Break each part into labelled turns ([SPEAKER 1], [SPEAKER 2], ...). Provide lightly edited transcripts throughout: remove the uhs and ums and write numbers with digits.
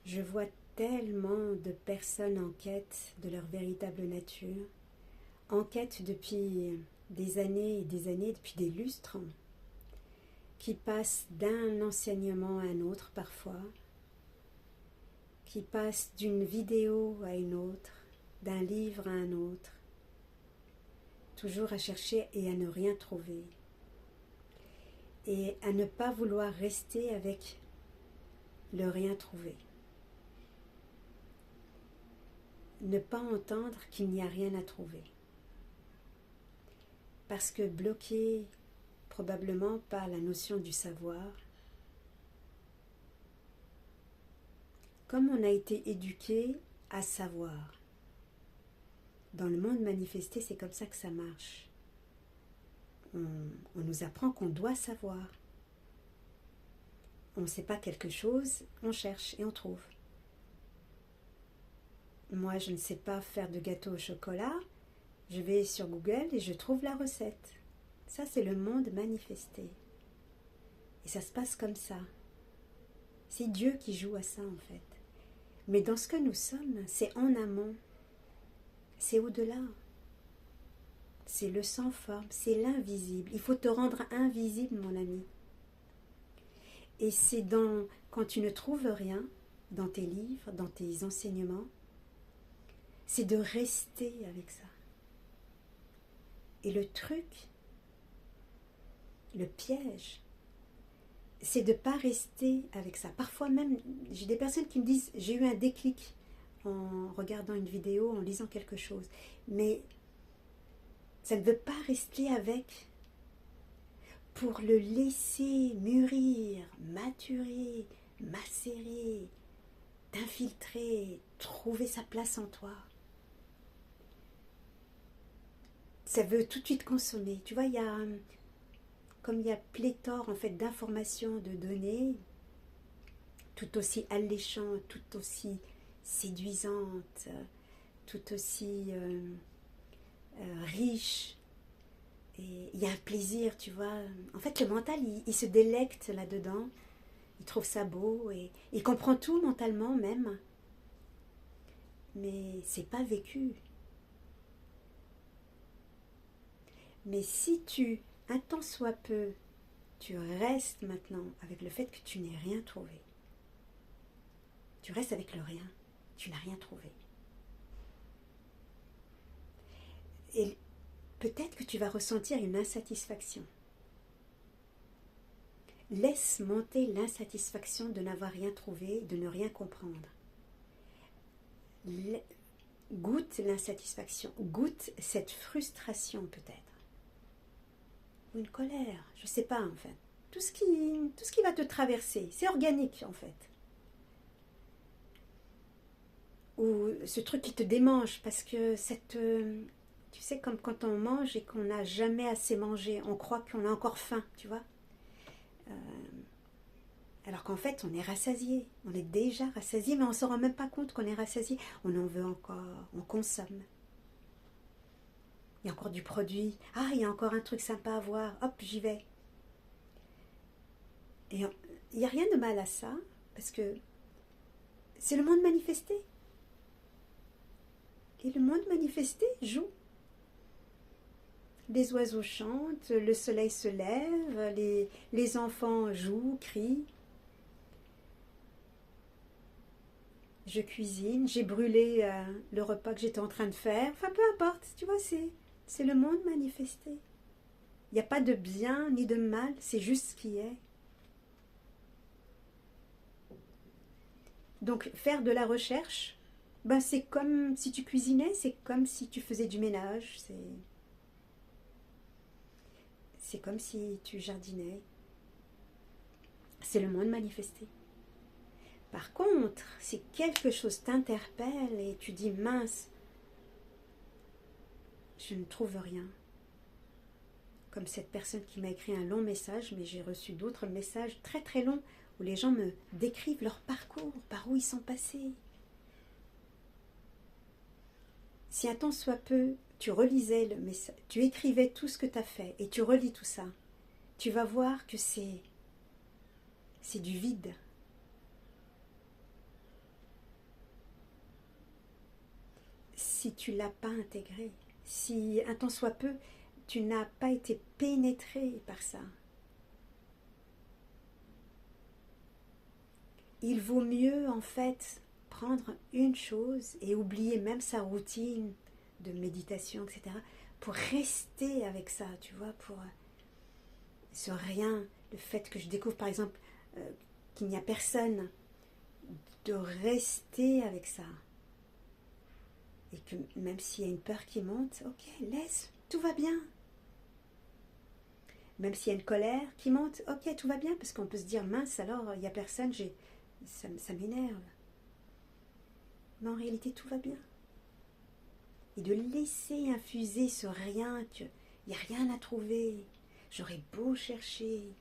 [SPEAKER 1] Je vois tellement de personnes en quête de leur véritable nature, en quête depuis des années et des années, depuis des lustres, qui passent d'un enseignement à un autre parfois, qui passent d'une vidéo à une autre, d'un livre à un autre, toujours à chercher et à ne rien trouver, et à ne pas vouloir rester avec le rien trouvé. Ne pas entendre qu'il n'y a rien à trouver. Parce que bloqué probablement par la notion du savoir, comme on a été éduqué à savoir. Dans le monde manifesté, c'est comme ça que ça marche. On nous apprend qu'on doit savoir. On ne sait pas quelque chose, on cherche et on trouve. Moi, je ne sais pas faire de gâteau au chocolat, je vais sur Google et je trouve la recette. Ça, c'est le monde manifesté. Et ça se passe comme ça. C'est Dieu qui joue à ça, en fait. Mais dans ce que nous sommes, c'est en amont. C'est au-delà. C'est le sans forme, c'est l'invisible. Il faut te rendre invisible, mon ami. Et c'est quand tu ne trouves rien, dans tes livres, dans tes enseignements, c'est de rester avec ça. Et le truc, le piège, c'est de ne pas rester avec ça. Parfois même, j'ai des personnes qui me disent, j'ai eu un déclic en regardant une vidéo, en lisant quelque chose. Mais ça ne veut pas rester avec pour le laisser mûrir, maturer, macérer, t'infiltrer, trouver sa place en toi. Ça veut tout de suite consommer. Tu vois, comme il y a pléthore en fait d'informations, de données, tout aussi alléchantes, tout aussi séduisantes, tout aussi riches. Et il y a un plaisir, tu vois. En fait, le mental, il se délecte là-dedans. Il trouve ça beau et il comprend tout mentalement même. Mais c'est pas vécu. Mais si un tant soit peu, tu restes maintenant avec le fait que tu n'aies rien trouvé. Tu restes avec le rien. Tu n'as rien trouvé. Et peut-être que tu vas ressentir une insatisfaction. Laisse monter l'insatisfaction de n'avoir rien trouvé, de ne rien comprendre. Goûte l'insatisfaction, goûte cette frustration peut-être. Ou une colère, je ne sais pas en fait. Tout ce qui va te traverser, c'est organique en fait. Ou ce truc qui te démange parce que tu sais, comme quand on mange et qu'on n'a jamais assez mangé, on croit qu'on a encore faim, tu vois. Alors qu'en fait, on est rassasié. On est déjà rassasié, mais on ne se rend même pas compte qu'on est rassasié. On en veut encore, on consomme. Il y a encore du produit. Ah, il y a encore un truc sympa à voir. Hop, j'y vais. Et il n'y a rien de mal à ça, parce que c'est le monde manifesté. Et le monde manifesté joue. Les oiseaux chantent, le soleil se lève, les enfants jouent, crient. Je cuisine, j'ai brûlé le repas que j'étais en train de faire. Enfin, peu importe, tu vois, c'est le monde manifesté. Il n'y a pas de bien ni de mal, c'est juste ce qui est. Donc, faire de la recherche, ben, c'est comme si tu cuisinais, c'est comme si tu faisais du ménage, c'est comme si tu jardinais. C'est le monde manifesté. Par contre, si quelque chose t'interpelle et tu dis mince, je ne trouve rien. Comme cette personne qui m'a écrit un long message, mais j'ai reçu d'autres messages très très longs où les gens me décrivent leur parcours, par où ils sont passés. Si un temps soit peu, tu relisais le message, tu écrivais tout ce que tu as fait et tu relis tout ça, tu vas voir que c'est du vide. si tu ne l'as pas intégré, si un tant soit peu, tu n'as pas été pénétré par ça. Il vaut mieux en fait prendre une chose et oublier même sa routine de méditation, etc. pour rester avec ça, tu vois, pour ce rien, le fait que je découvre par exemple qu'il n'y a personne, de rester avec ça. Et que même s'il y a une peur qui monte, ok, laisse, tout va bien. Même s'il y a une colère qui monte, ok, tout va bien, parce qu'on peut se dire, mince, alors, il n'y a personne, ça m'énerve. Mais en réalité, tout va bien. Et de laisser infuser ce rien, qu'il n'y a rien à trouver. J'aurais beau chercher,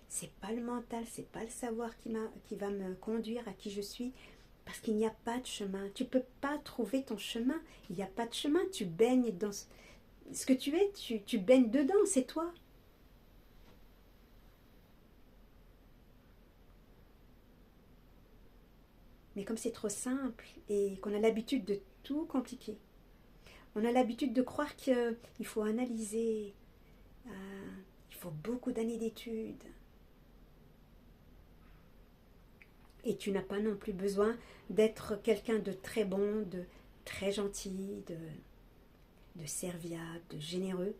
[SPEAKER 1] c'est pas le mental, c'est pas le savoir qui va me conduire à qui je suis, parce qu'il n'y a pas de chemin. Tu ne peux pas trouver ton chemin. Il n'y a pas de chemin. Tu baignes dans ce que tu es, tu baignes dedans, c'est toi. Mais comme c'est trop simple et qu'on a l'habitude de tout compliquer, on a l'habitude de croire qu'il faut analyser, il faut beaucoup d'années d'études. Et tu n'as pas non plus besoin d'être quelqu'un de très bon, de très gentil, de serviable, de généreux.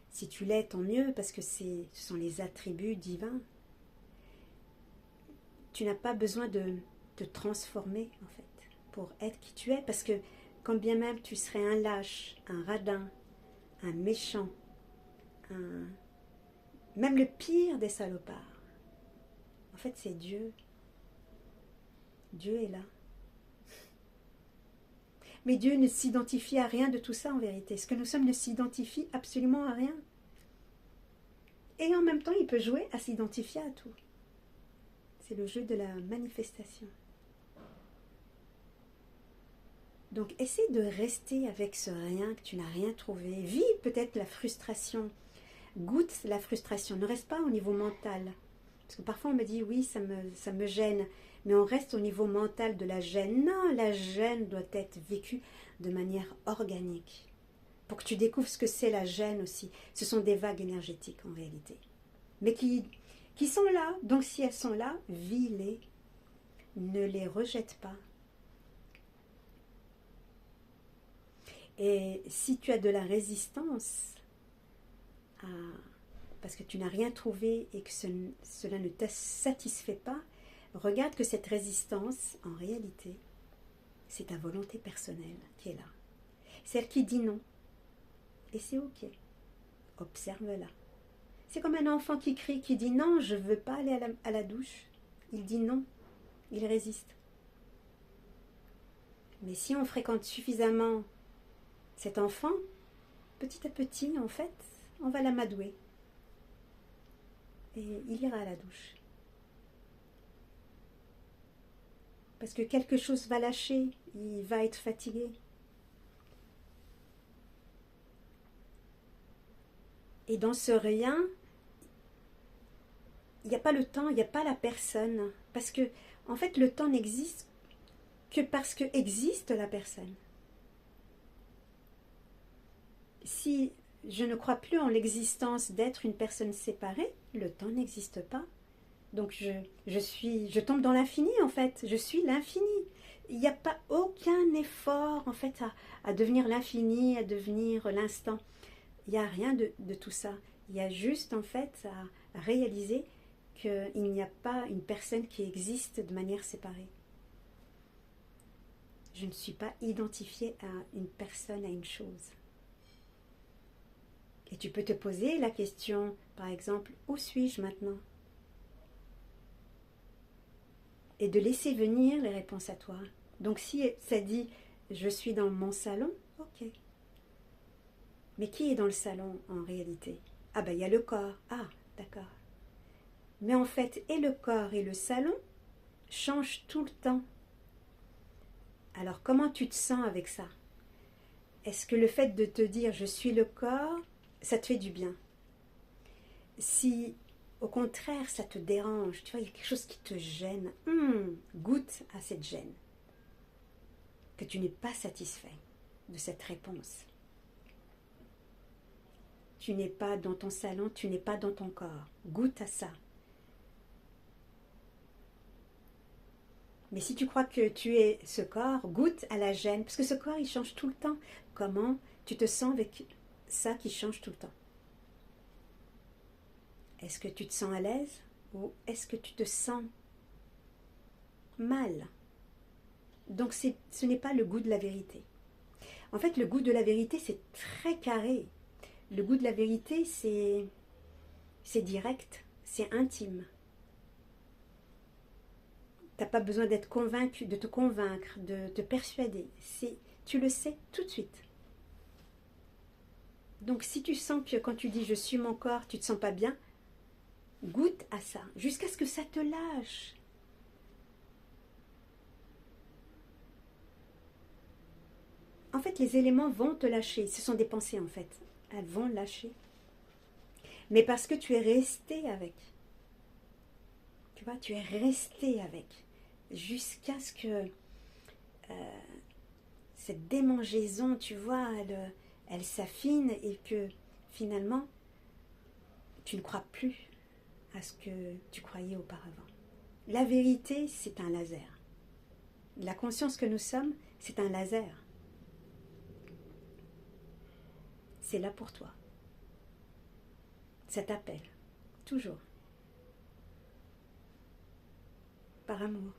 [SPEAKER 1] Si tu l'es, tant mieux, parce que ce sont les attributs divins. Tu n'as pas besoin de te transformer, en fait, pour être qui tu es, parce que quand bien même tu serais un lâche, un radin, un méchant, même le pire des salopards, en fait, c'est Dieu. Dieu est là. Mais Dieu ne s'identifie à rien de tout ça en vérité. Ce que nous sommes ne s'identifie absolument à rien. Et en même temps, il peut jouer à s'identifier à tout. C'est le jeu de la manifestation. Donc, essaie de rester avec ce rien que tu n'as rien trouvé. Vis peut-être la frustration. Goûte la frustration. Ne reste pas au niveau mental. Parce que parfois on me dit, oui, ça me gêne. Mais on reste au niveau mental de la gêne. Non, la gêne doit être vécue de manière organique. Pour que tu découvres ce que c'est la gêne aussi. Ce sont des vagues énergétiques en réalité. Mais qui sont là. Donc si elles sont là, vis-les. Ne les rejette pas. Et si tu as de la résistance, parce que tu n'as rien trouvé et que cela ne te satisfait pas, regarde que cette résistance, en réalité, c'est ta volonté personnelle qui est là. Celle qui dit non. Et c'est ok. Observe-la. C'est comme un enfant qui crie, qui dit non, je ne veux pas aller à la douche. Il dit non. Il résiste. Mais si on fréquente suffisamment cet enfant, petit à petit, en fait, on va l'amadouer. Et il ira à la douche. Parce que quelque chose va lâcher, il va être fatigué. Et dans ce rien, il n'y a pas le temps, il n'y a pas la personne. Parce que, en fait, le temps n'existe que parce que existe la personne. Si je ne crois plus en l'existence d'être une personne séparée, le temps n'existe pas. Donc je tombe dans l'infini en fait, je suis l'infini. Il n'y a pas aucun effort en fait à devenir l'infini, à devenir l'instant. Il n'y a rien de tout ça. Il y a juste en fait à réaliser qu'il n'y a pas une personne qui existe de manière séparée. Je ne suis pas identifiée à une personne, à une chose. Et tu peux te poser la question, par exemple, où suis-je maintenant ? Et de laisser venir les réponses à toi. Donc si ça dit, je suis dans mon salon, ok. Mais qui est dans le salon en réalité ? Ah ben il y a le corps, ah d'accord. Mais en fait, et le corps et le salon changent tout le temps. Alors comment tu te sens avec ça ? Est-ce que le fait de te dire, je suis le corps, ça te fait du bien ? Si au contraire ça te dérange, tu vois, il y a quelque chose qui te gêne, goûte à cette gêne, que tu n'es pas satisfait. de cette réponse. Tu n'es pas dans ton salon, tu n'es pas dans ton corps. Goûte à ça. Mais si tu crois que tu es ce corps, goûte à la gêne, parce que ce corps, il change tout le temps. Comment tu te sens avec ça qui change tout le temps? Est-ce que tu te sens à l'aise ou est-ce que tu te sens mal? Donc ce n'est pas le goût de la vérité. En fait, le goût de la vérité, c'est très carré. Le goût de la vérité, c'est direct, c'est intime. Tu n'as pas besoin d'être convaincu, de te convaincre, de te persuader. Tu le sais tout de suite. Donc si tu sens que quand tu dis « je suis mon corps », tu ne te sens pas bien, goûte à ça, jusqu'à ce que ça te lâche. En fait, les éléments vont te lâcher. Ce sont des pensées, en fait. Elles vont lâcher. Mais parce que tu es resté avec. Tu vois, tu es resté avec. Jusqu'à ce que cette démangeaison, tu vois, elle s'affine et que finalement, tu ne crois plus à ce que tu croyais auparavant. La vérité, c'est un laser. La conscience que nous sommes, c'est un laser. C'est là pour toi. Ça t'appelle, toujours. Par amour.